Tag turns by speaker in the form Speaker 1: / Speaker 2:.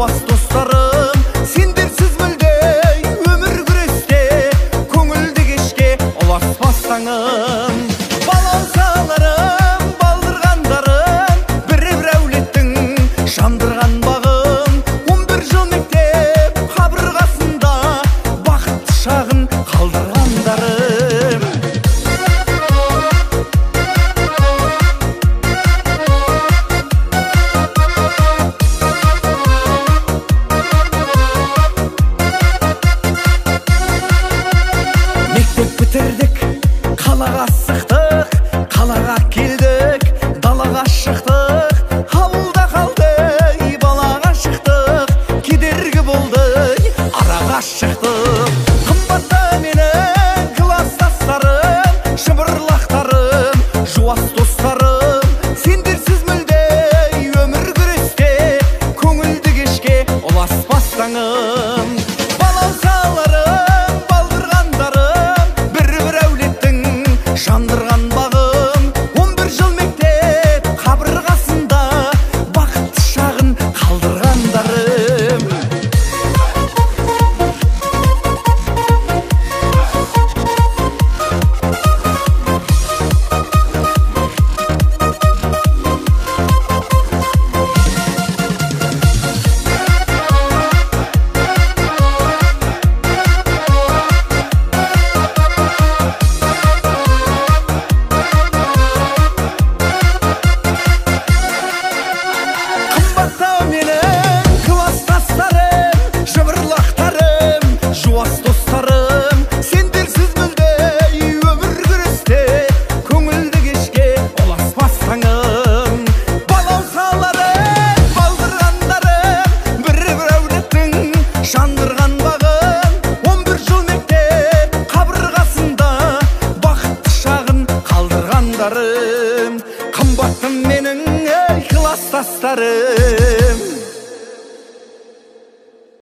Speaker 1: жуас достарым, сендерсіз мүлде өмір күресте, көңілді кешке ұласпастаңым. Балаусаларым, балдырғандарым, бір әулеттің жандырған бағым, 11 жыл мектеп қабырғасында бақытты шағын қалдырғандарым. Бітірдік, қалаға сықтық, қалаға келдік, далаға шықтық, ауылда қалдық, балаға шықтық, кедергі болды, араға шықтық. Қымбатты менің класстастарым, шымырлақтарым, жуас достарым, сендерсіз мүлде өмір күресте, көңілді кешке ұласпастаңым. Жандырған бағым, 11 жыл мектеп қабырғасында бақытты шағын қалдырғандарым. Жуас достарым, сендерсіз мүлде өмір күресте, көңілді кешке ұласпастаңым. Балаусаларым, балдырғандарым, бір әулеттің жандырған бағым, 11 жыл мектеп қабырғасында бақытты шағын қалдырғандарым. Қымбаттым менің класстастарым.